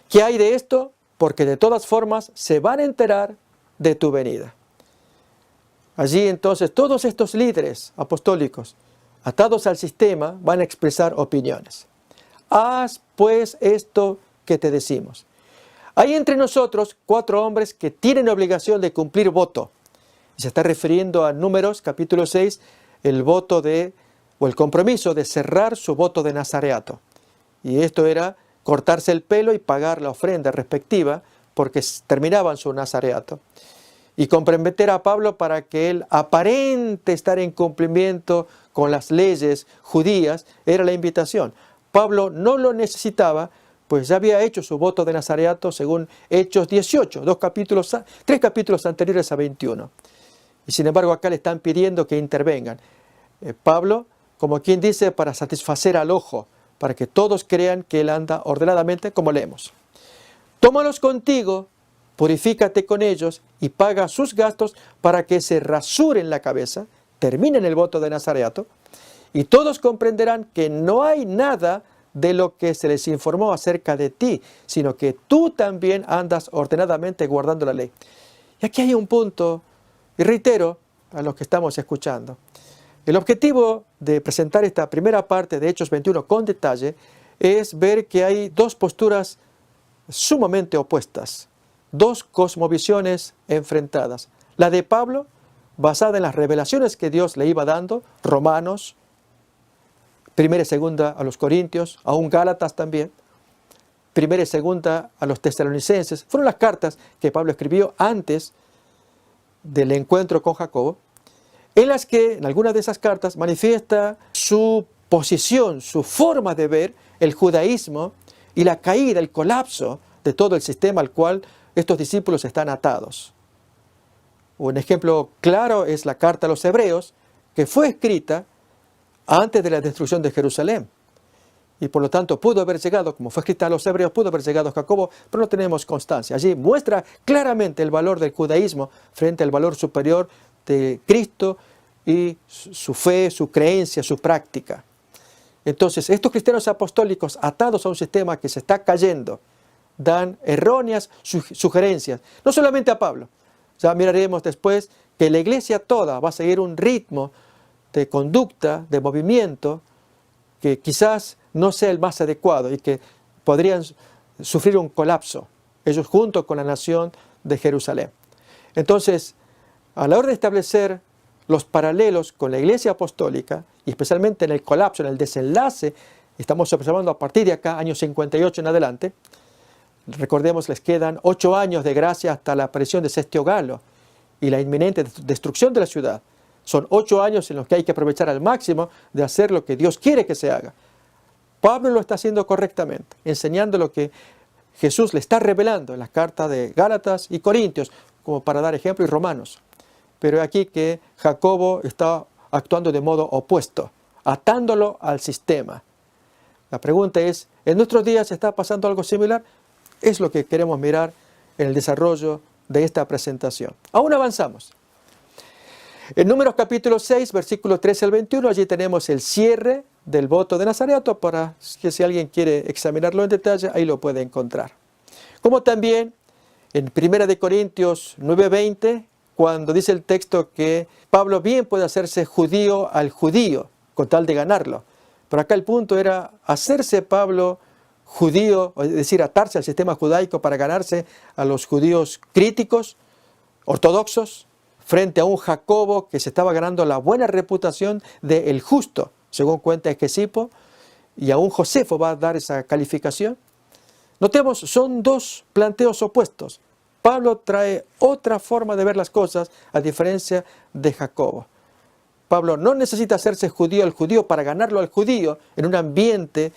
¿Qué hay de esto? Porque de todas formas se van a enterar de tu venida. Allí entonces todos estos líderes apostólicos, atados al sistema, van a expresar opiniones. Haz pues esto que te decimos. Hay entre nosotros 4 hombres que tienen obligación de cumplir voto. Y se está refiriendo a Números capítulo 6, el voto o el compromiso de cerrar su voto de nazareato. Y esto era cortarse el pelo y pagar la ofrenda respectiva porque terminaban su nazareato. Y comprometer a Pablo para que él aparente estar en cumplimiento con las leyes judías era la invitación. Pablo no lo necesitaba, pues ya había hecho su voto de nazareato según Hechos 18, 3 capítulos anteriores a 21. Y sin embargo acá le están pidiendo que intervengan. Pablo, como quien dice, para satisfacer al ojo, para que todos crean que él anda ordenadamente, como leemos. Tómalos contigo, purifícate con ellos y paga sus gastos para que se rasuren la cabeza, terminen el voto de nazareato, y todos comprenderán que no hay nada de lo que se les informó acerca de ti, sino que tú también andas ordenadamente guardando la ley. Y aquí hay un punto, y reitero a los que estamos escuchando. El objetivo de presentar esta primera parte de Hechos 21 con detalle es ver que hay dos posturas sumamente opuestas, dos cosmovisiones enfrentadas. La de Pablo, basada en las revelaciones que Dios le iba dando, Romanos, primera y segunda a los Corintios, aún Gálatas también, primera y segunda a los Tesalonicenses, fueron las cartas que Pablo escribió antes del encuentro con Jacobo, en las que en algunas de esas cartas manifiesta su posición, su forma de ver el judaísmo y la caída, el colapso de todo el sistema al cual estos discípulos están atados. Un ejemplo claro es la carta a los Hebreos, que fue escrita antes de la destrucción de Jerusalén. Y por lo tanto pudo haber llegado, como fue escrita a los Hebreos, pudo haber llegado a Jacobo, pero no tenemos constancia. Allí muestra claramente el valor del judaísmo frente al valor superior de Cristo y su fe, su creencia, su práctica. Entonces, estos cristianos apostólicos atados a un sistema que se está cayendo, dan erróneas sugerencias, no solamente a Pablo. Ya miraremos después que la iglesia toda va a seguir un ritmo de conducta, de movimiento, que quizás no sea el más adecuado y que podrían sufrir un colapso, ellos junto con la nación de Jerusalén. Entonces, a la hora de establecer los paralelos con la iglesia apostólica, y especialmente en el colapso, en el desenlace, estamos observando a partir de acá, año 58 en adelante, recordemos, les quedan 8 años de gracia hasta la aparición de Sestio Galo y la inminente destrucción de la ciudad. Son 8 años en los que hay que aprovechar al máximo de hacer lo que Dios quiere que se haga. Pablo lo está haciendo correctamente, enseñando lo que Jesús le está revelando en las cartas de Gálatas y Corintios, como para dar ejemplo, y Romanos. Pero aquí que Jacobo está actuando de modo opuesto, atándolo al sistema. La pregunta es, ¿en nuestros días está pasando algo similar? Es lo que queremos mirar en el desarrollo de esta presentación. Aún avanzamos. En Números capítulo 6, versículo 13 al 21, allí tenemos el cierre del voto de Nazareato, para que si alguien quiere examinarlo en detalle, ahí lo puede encontrar. Como también en 1 Corintios 9:20, cuando dice el texto que Pablo bien puede hacerse judío al judío, con tal de ganarlo. Pero acá el punto era hacerse Pablo judío, es decir, atarse al sistema judaico para ganarse a los judíos críticos, ortodoxos, frente a un Jacobo que se estaba ganando la buena reputación de el justo, según cuenta Esquesipo, y a un Josefo va a dar esa calificación. Notemos, son dos planteos opuestos. Pablo trae otra forma de ver las cosas a diferencia de Jacobo. Pablo no necesita hacerse judío al judío para ganarlo al judío en un ambiente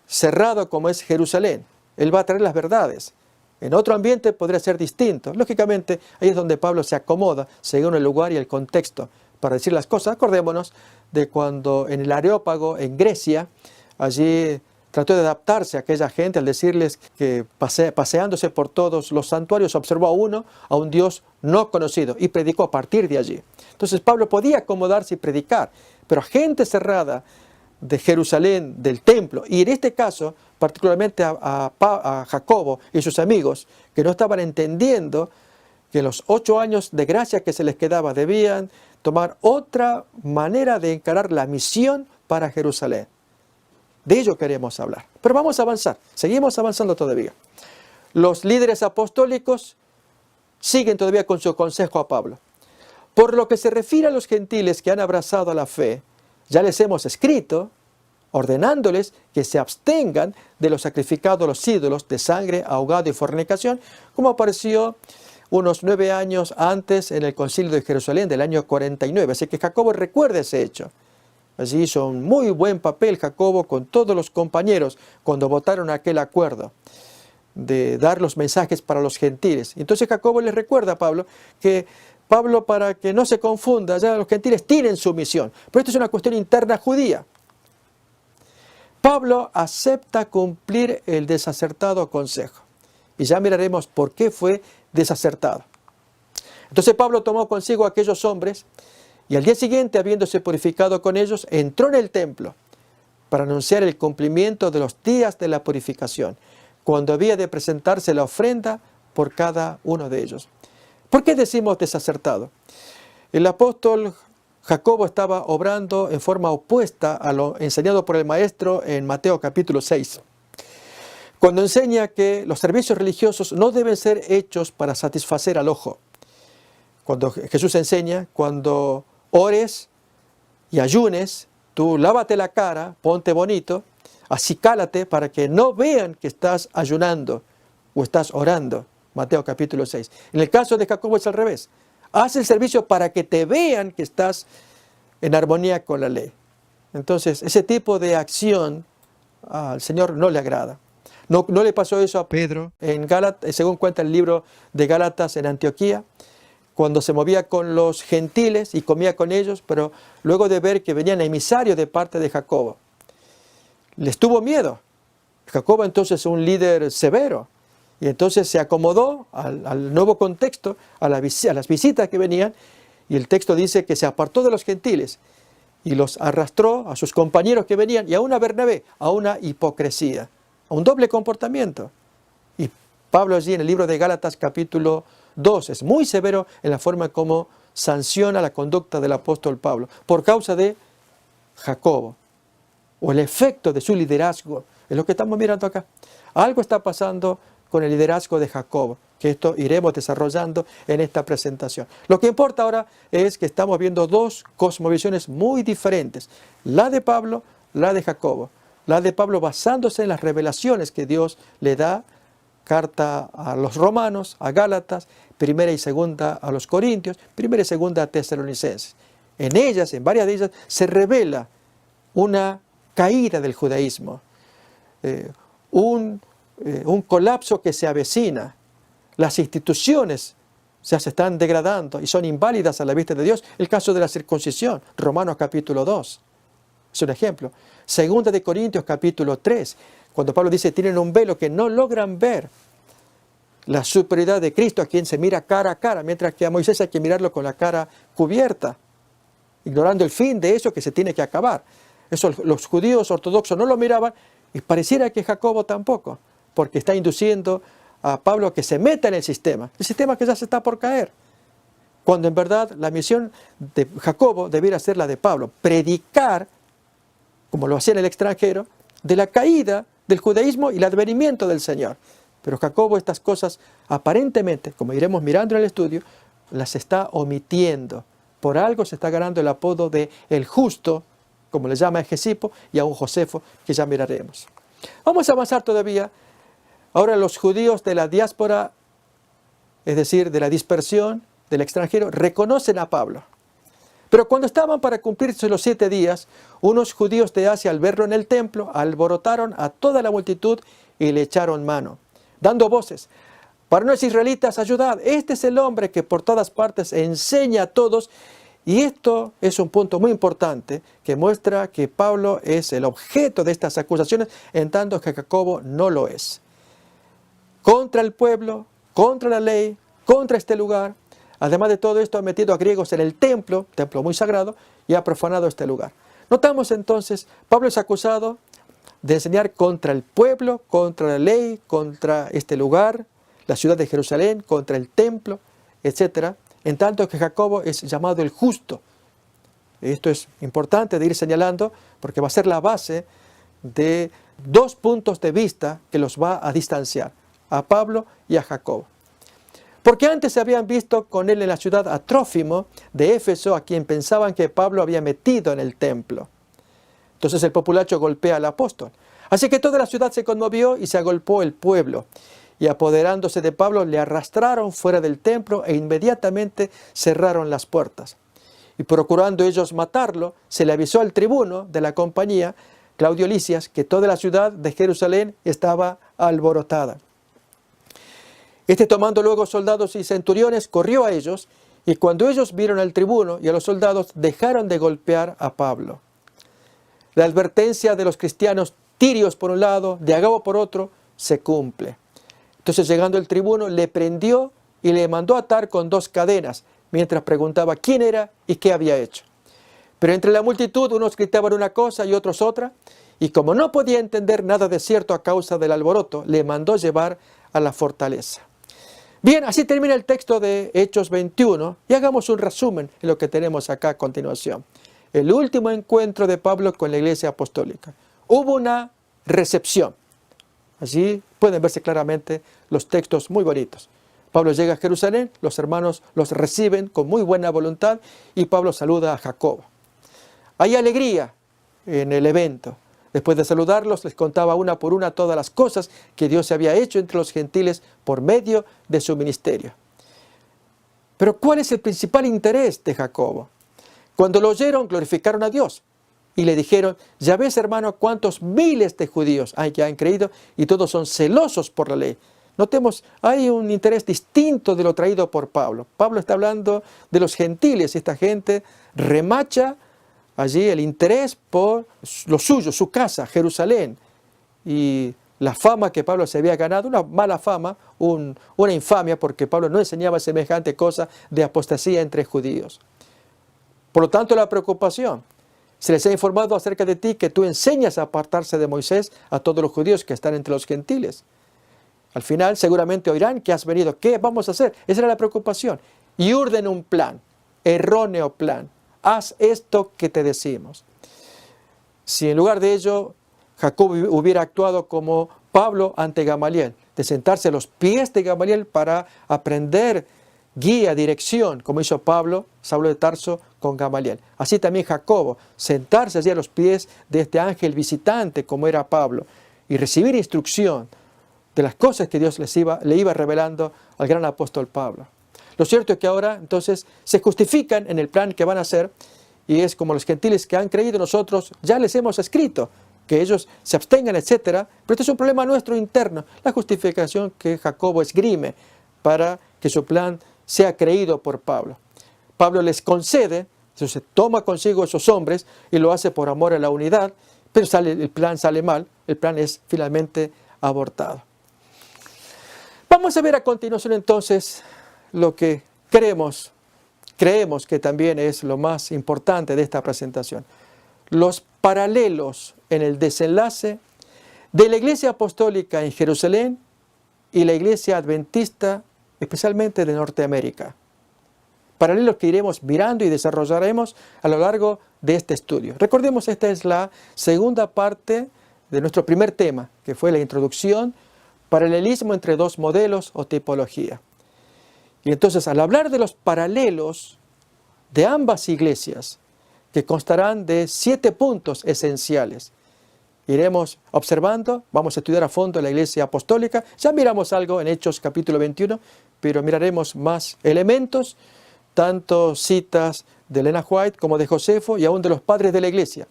cerrado como es Jerusalén. Él va a traer las verdades. En otro ambiente podría ser distinto. Lógicamente, ahí es donde Pablo se acomoda según el lugar y el contexto para decir las cosas. Acordémonos de cuando en el Areópago, en Grecia, allí trató de adaptarse a aquella gente al decirles que paseándose por todos los santuarios observó a un Dios no conocido y predicó a partir de allí. Entonces Pablo podía acomodarse y predicar, pero gente cerrada de Jerusalén, del templo, y en este caso particularmente a Jacobo y sus amigos, que no estaban entendiendo que los 8 años de gracia que se les quedaba debían tomar otra manera de encarar la misión para Jerusalén. De ello queremos hablar. Pero vamos a avanzar, seguimos avanzando todavía. Los líderes apostólicos siguen todavía con su consejo a Pablo. Por lo que se refiere a los gentiles que han abrazado la fe, ya les hemos escrito, ordenándoles que se abstengan de los sacrificados a los ídolos, de sangre, ahogado y fornicación, como apareció unos 9 años antes en el concilio de Jerusalén del año 49. Así que Jacobo recuerda ese hecho. Allí hizo un muy buen papel Jacobo con todos los compañeros cuando votaron aquel acuerdo de dar los mensajes para los gentiles. Entonces Jacobo les recuerda a Pablo que para que no se confunda, ya los gentiles tienen su misión. Pero esto es una cuestión interna judía. Pablo acepta cumplir el desacertado consejo. Y ya miraremos por qué fue desacertado. Entonces Pablo tomó consigo a aquellos hombres y al día siguiente, habiéndose purificado con ellos, entró en el templo para anunciar el cumplimiento de los días de la purificación, cuando había de presentarse la ofrenda por cada uno de ellos. ¿Por qué decimos desacertado? El apóstol Jacobo estaba obrando en forma opuesta a lo enseñado por el maestro en Mateo capítulo 6. Cuando enseña que los servicios religiosos no deben ser hechos para satisfacer al ojo. Cuando Jesús enseña, cuando ores y ayunes, tú lávate la cara, ponte bonito, acicálate para que no vean que estás ayunando o estás orando. Mateo capítulo 6. En el caso de Jacobo es al revés. Haz el servicio para que te vean que estás en armonía con la ley. Entonces, ese tipo de acción al Señor no le agrada. No le pasó eso a Pedro en Gálatas, según cuenta el libro de Gálatas en Antioquía, cuando se movía con los gentiles y comía con ellos, pero luego de ver que venían emisarios de parte de Jacobo, les tuvo miedo. Jacobo entonces es un líder severo, y entonces se acomodó al nuevo contexto, a las visitas que venían, y el texto dice que se apartó de los gentiles y los arrastró a sus compañeros que venían, y aún a Bernabé, a una hipocresía, a un doble comportamiento. Y Pablo allí en el libro de Gálatas capítulo 2 es muy severo en la forma como sanciona la conducta del apóstol Pablo por causa de Jacobo, o el efecto de su liderazgo. Es lo que estamos mirando acá. Algo está pasando con el liderazgo de Jacobo, que esto iremos desarrollando en esta presentación. Lo que importa ahora es que estamos viendo dos cosmovisiones muy diferentes, la de Pablo, la de Jacobo. La de Pablo basándose en las revelaciones que Dios le da, carta a los romanos, a Gálatas, primera y segunda a los corintios, primera y segunda a tesalonicenses. En ellas, en varias de ellas, se revela una caída del judaísmo, un colapso que se avecina. Las instituciones se están degradando y son inválidas a la vista de Dios. El caso de la circuncisión, Romanos capítulo 2, es un ejemplo. Segunda de Corintios capítulo 3, cuando Pablo dice, tienen un velo que no logran ver la superioridad de Cristo, a quien se mira cara a cara, mientras que a Moisés hay que mirarlo con la cara cubierta, ignorando el fin de eso que se tiene que acabar. Eso los judíos ortodoxos no lo miraban, y pareciera que Jacobo tampoco, porque está induciendo a Pablo a que se meta en el sistema que ya se está por caer, cuando en verdad la misión de Jacobo debiera ser la de Pablo, predicar, como lo hacía en el extranjero, de la caída del judaísmo y el advenimiento del Señor. Pero Jacobo estas cosas aparentemente, como iremos mirando en el estudio, las está omitiendo. Por algo se está ganando el apodo de el justo, como le llama a Egesipo, y a un Josefo, que ya miraremos. Vamos a avanzar todavía. Ahora los judíos de la diáspora, es decir, de la dispersión, del extranjero, reconocen a Pablo. Pero cuando estaban para cumplirse los 7 días, unos judíos de Asia, al verlo en el templo, alborotaron a toda la multitud y le echaron mano, dando voces: varones israelitas, ayudad, este es el hombre que por todas partes enseña a todos. Y esto es un punto muy importante que muestra que Pablo es el objeto de estas acusaciones, en tanto que Jacobo no lo es. Contra el pueblo, contra la ley, contra este lugar. Además de todo esto, ha metido a griegos en el templo muy sagrado, y ha profanado este lugar. Notamos entonces, Pablo es acusado de enseñar contra el pueblo, contra la ley, contra este lugar, la ciudad de Jerusalén, contra el templo, etc. En tanto que Jacobo es llamado el justo. Esto es importante de ir señalando, porque va a ser la base de dos puntos de vista que los va a distanciar, a Pablo y a Jacobo. Porque antes se habían visto con él en la ciudad a Trófimo de Éfeso, a quien pensaban que Pablo había metido en el templo. Entonces el populacho golpea al apóstol. Así que toda la ciudad se conmovió y se agolpó el pueblo. Y apoderándose de Pablo, le arrastraron fuera del templo e inmediatamente cerraron las puertas. Y procurando ellos matarlo, se le avisó al tribuno de la compañía, Claudio Lisias, que toda la ciudad de Jerusalén estaba alborotada. Este, tomando luego soldados y centuriones, corrió a ellos, y cuando ellos vieron al tribuno y a los soldados, dejaron de golpear a Pablo. La advertencia de los cristianos tirios por un lado, de Agabo por otro, se cumple. Entonces, llegando el tribuno, le prendió y le mandó atar con 2 cadenas, mientras preguntaba quién era y qué había hecho. Pero entre la multitud unos gritaban una cosa y otros otra, y como no podía entender nada de cierto a causa del alboroto, le mandó llevar a la fortaleza. Bien, así termina el texto de Hechos 21 y hagamos un resumen de lo que tenemos acá a continuación. El último encuentro de Pablo con la iglesia apostólica. Hubo una recepción. Allí pueden verse claramente los textos muy bonitos. Pablo llega a Jerusalén, los hermanos los reciben con muy buena voluntad y Pablo saluda a Jacobo. Hay alegría en el evento. Después de saludarlos, les contaba una por una todas las cosas que Dios había hecho entre los gentiles por medio de su ministerio. Pero ¿cuál es el principal interés de Jacobo? Cuando lo oyeron, glorificaron a Dios y le dijeron: ya ves, hermano, cuántos miles de judíos hay que han creído y todos son celosos por la ley. Notemos, hay un interés distinto de lo traído por Pablo. Pablo está hablando de los gentiles y esta gente remacha allí el interés por lo suyo, su casa, Jerusalén, y la fama que Pablo se había ganado, una mala fama, una infamia, porque Pablo no enseñaba semejante cosa de apostasía entre judíos. Por lo tanto, la preocupación: se les ha informado acerca de ti que tú enseñas a apartarse de Moisés a todos los judíos que están entre los gentiles. Al final seguramente oirán que has venido. ¿Qué vamos a hacer? Esa era la preocupación. Y urden un plan, erróneo plan. Haz esto que te decimos. Si en lugar de ello Jacob hubiera actuado como Pablo ante Gamaliel, de sentarse a los pies de Gamaliel para aprender guía, dirección, como hizo Pablo, Saulo de Tarso, con Gamaliel. Así también Jacobo, sentarse allí a los pies de este ángel visitante, como era Pablo, y recibir instrucción de las cosas que Dios le iba revelando al gran apóstol Pablo. Lo cierto es que ahora, entonces, se justifican en el plan que van a hacer, y es como los gentiles que han creído, nosotros ya les hemos escrito que ellos se abstengan, etc. Pero este es un problema nuestro interno, la justificación que Jacobo esgrime para que su plan sea creído por Pablo. Pablo les concede, entonces toma consigo esos hombres y lo hace por amor a la unidad, pero el plan sale mal, el plan es finalmente abortado. Vamos a ver a continuación entonces lo que creemos que también es lo más importante de esta presentación. Los paralelos en el desenlace de la iglesia apostólica en Jerusalén y la iglesia adventista, especialmente de Norteamérica. Paralelos que iremos mirando y desarrollaremos a lo largo de este estudio. Recordemos, esta es la segunda parte de nuestro primer tema, que fue la introducción, paralelismo entre dos modelos o tipología. Y entonces, al hablar de los paralelos de ambas iglesias, que constarán de 7 puntos esenciales, iremos observando, vamos a estudiar a fondo la iglesia apostólica. Ya miramos algo en Hechos capítulo 21, pero miraremos más elementos, tanto citas de Elena White como de Josefo y aún de los padres de la iglesia.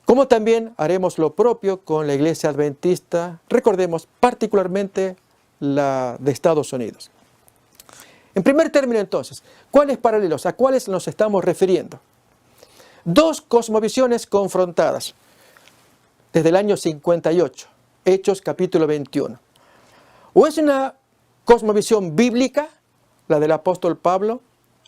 Como también haremos lo propio con la iglesia adventista, recordemos particularmente la de Estados Unidos. En primer término entonces, ¿cuáles paralelos? ¿A cuáles nos estamos refiriendo? Dos cosmovisiones confrontadas desde el año 58, Hechos capítulo 21. O es una cosmovisión bíblica, la del apóstol Pablo,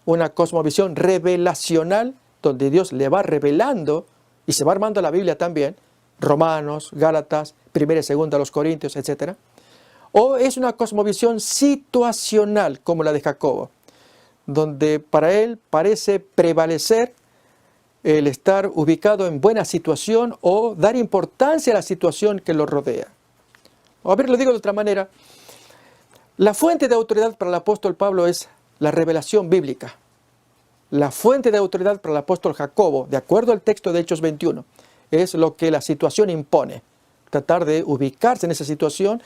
una cosmovisión revelacional, donde Dios le va revelando y se va armando la Biblia también, Romanos, Gálatas, 1 y 2 los Corintios, etc. O es una cosmovisión situacional, como la de Jacobo, donde para él parece prevalecer el estar ubicado en buena situación o dar importancia a la situación que lo rodea. A ver, lo digo de otra manera. La fuente de autoridad para el apóstol Pablo es la revelación bíblica. La fuente de autoridad para el apóstol Jacobo, de acuerdo al texto de Hechos 21, es lo que la situación impone. Tratar de ubicarse en esa situación,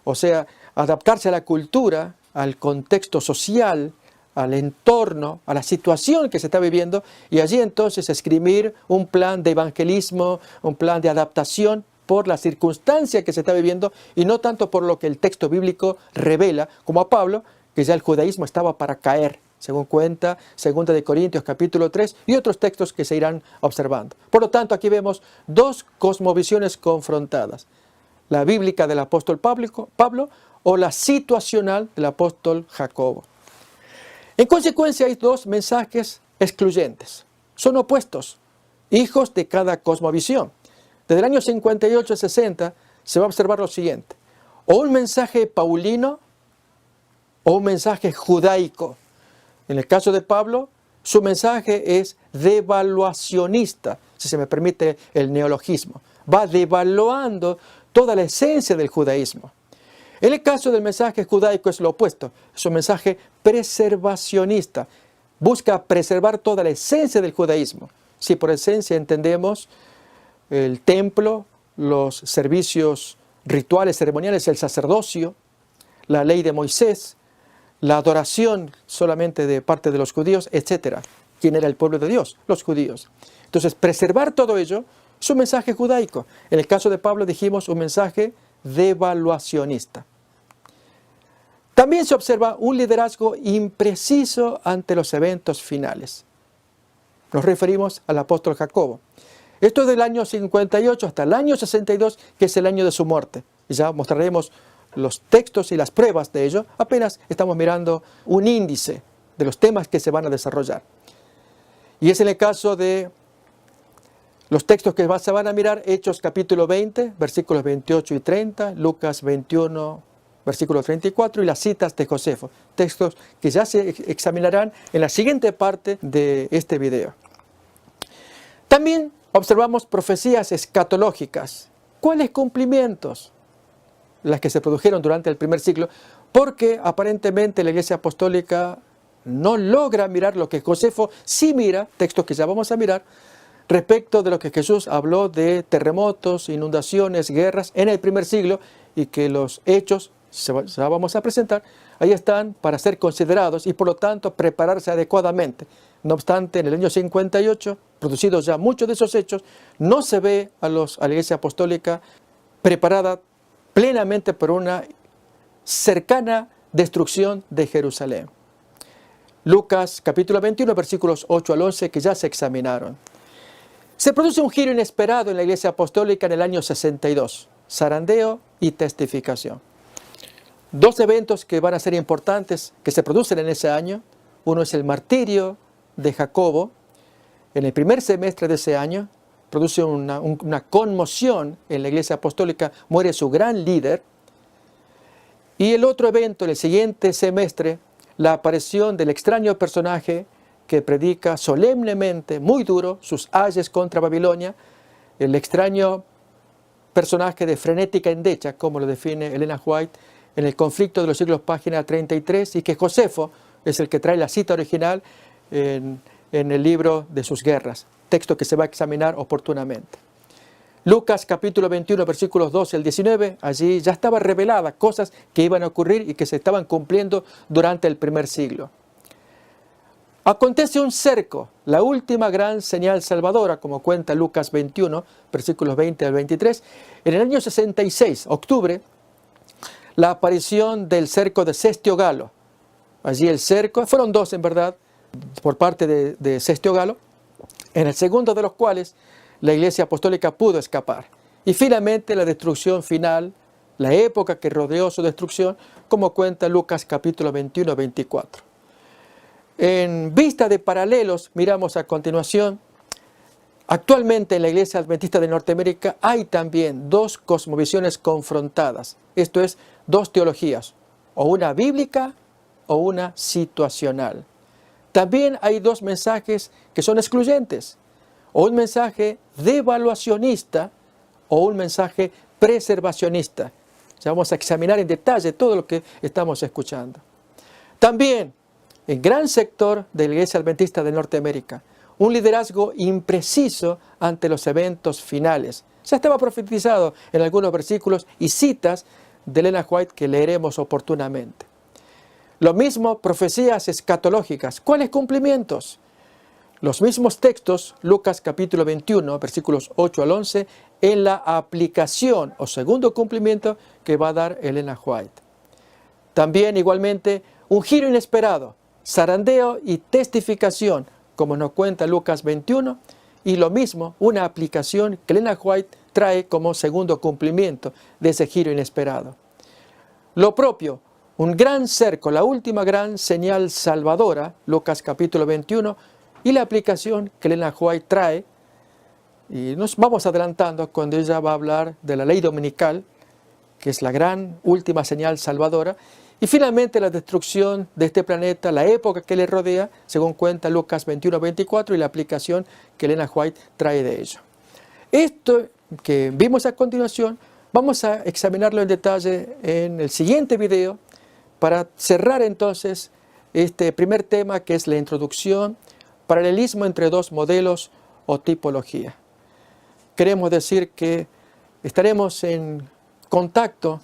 o sea, adaptarse a la cultura, al contexto social, al entorno, a la situación que se está viviendo, y allí entonces escribir un plan de evangelismo, un plan de adaptación por la circunstancia que se está viviendo, y no tanto por lo que el texto bíblico revela, como a Pablo, que ya el judaísmo estaba para caer, según cuenta 2 de Corintios capítulo 3 y otros textos que se irán observando. Por lo tanto, aquí vemos dos cosmovisiones confrontadas: la bíblica del apóstol Pablo o la situacional del apóstol Jacobo. En consecuencia, hay dos mensajes excluyentes. Son opuestos, hijos de cada cosmovisión. Desde el año 58 al 60 se va a observar lo siguiente: o un mensaje paulino, o un mensaje judaico. En el caso de Pablo, su mensaje es devaluacionista, si se me permite el neologismo. Va devaluando toda la esencia del judaísmo. En el caso del mensaje judaico es lo opuesto, es un mensaje preservacionista. Busca preservar toda la esencia del judaísmo. Si por esencia entendemos el templo, los servicios rituales, ceremoniales, el sacerdocio, la ley de Moisés, la adoración solamente de parte de los judíos, etc. ¿Quién era el pueblo de Dios? Los judíos. Entonces, preservar todo ello es un mensaje judaico. En el caso de Pablo dijimos un mensaje devaluacionista. También se observa un liderazgo impreciso ante los eventos finales. Nos referimos al apóstol Jacobo. Esto es del año 58 hasta el año 62, que es el año de su muerte. Y ya mostraremos los textos y las pruebas de ello. Apenas estamos mirando un índice de los temas que se van a desarrollar. Y es en el caso de los textos que se van a mirar, Hechos capítulo 20, versículos 28 y 30, Lucas 21, versículo 34, y las citas de Josefo. Textos que ya se examinarán en la siguiente parte de este video. También observamos profecías escatológicas. ¿Cuáles cumplimientos? Las que se produjeron durante el primer siglo, porque aparentemente la Iglesia Apostólica no logra mirar lo que Josefo sí mira, textos que ya vamos a mirar, respecto de lo que Jesús habló de terremotos, inundaciones, guerras en el primer siglo, y que los hechos, ya vamos a presentar, ahí están para ser considerados y por lo tanto prepararse adecuadamente. No obstante, en el año 58, producidos ya muchos de esos hechos, no se ve a la Iglesia Apostólica preparada plenamente por una cercana destrucción de Jerusalén. Lucas capítulo 21, versículos 8 al 11, que ya se examinaron. Se produce un giro inesperado en la Iglesia Apostólica en el año 62, zarandeo y testificación. Dos eventos que van a ser importantes, que se producen en ese año. Uno es el martirio de Jacobo. En el primer semestre de ese año produce una conmoción en la Iglesia Apostólica, muere su gran líder. Y el otro evento, en el siguiente semestre, la aparición del extraño personaje que predica solemnemente, muy duro, sus ayes contra Babilonia, el extraño personaje de frenética endecha, como lo define Elena White, en el conflicto de los siglos, página 33, y que Josefo es el que trae la cita original en el libro de sus guerras, texto que se va a examinar oportunamente. Lucas capítulo 21, versículos 12 al 19, allí ya estaba revelada cosas que iban a ocurrir y que se estaban cumpliendo durante el primer siglo. Acontece un cerco, la última gran señal salvadora, como cuenta Lucas 21, versículos 20 al 23. En el año 66, octubre, la aparición del cerco de Cestio Galo. Allí el cerco, fueron dos en verdad, por parte de Cestio Galo, en el segundo de los cuales la Iglesia Apostólica pudo escapar. Y finalmente la destrucción final, la época que rodeó su destrucción, como cuenta Lucas capítulo 21, 24. En vista de paralelos, miramos a continuación, actualmente en la Iglesia Adventista de Norteamérica hay también dos cosmovisiones confrontadas. Esto es, dos teologías, o una bíblica o una situacional. También hay dos mensajes que son excluyentes, o un mensaje devaluacionista o un mensaje preservacionista. Ya vamos a examinar en detalle todo lo que estamos escuchando. También, en gran sector de la Iglesia Adventista de Norteamérica, un liderazgo impreciso ante los eventos finales. Ya estaba profetizado en algunos versículos y citas de Elena White que leeremos oportunamente. Lo mismo, profecías escatológicas. ¿Cuáles cumplimientos? Los mismos textos, Lucas capítulo 21, versículos 8 al 11, en la aplicación o segundo cumplimiento que va a dar Elena White. También, igualmente, un giro inesperado, zarandeo y testificación, como nos cuenta Lucas 21, y lo mismo, una aplicación que Elena White trae como segundo cumplimiento de ese giro inesperado. Lo propio, un gran cerco, la última gran señal salvadora, Lucas capítulo 21, y la aplicación que Elena White trae, y nos vamos adelantando cuando ella va a hablar de la ley dominical, que es la gran última señal salvadora, Y finalmente la destrucción de este planeta, la época que le rodea, según cuenta Lucas 21-24 y la aplicación que Elena White trae de ello. Esto que vimos a continuación, vamos a examinarlo en detalle en el siguiente video para cerrar entonces este primer tema, que es la introducción, paralelismo entre dos modelos o tipología. Queremos decir que estaremos en contacto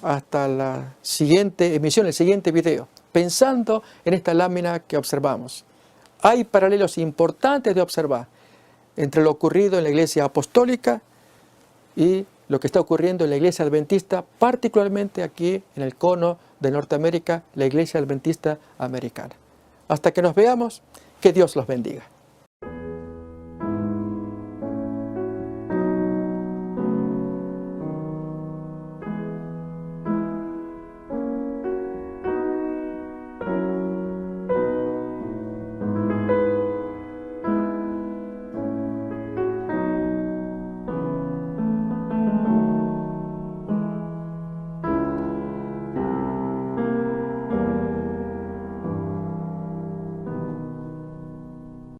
hasta la siguiente emisión, el siguiente video, pensando en esta lámina que observamos. Hay paralelos importantes de observar entre lo ocurrido en la Iglesia Apostólica y lo que está ocurriendo en la Iglesia Adventista, particularmente aquí en el cono de Norteamérica, la Iglesia Adventista Americana. Hasta que nos veamos, que Dios los bendiga.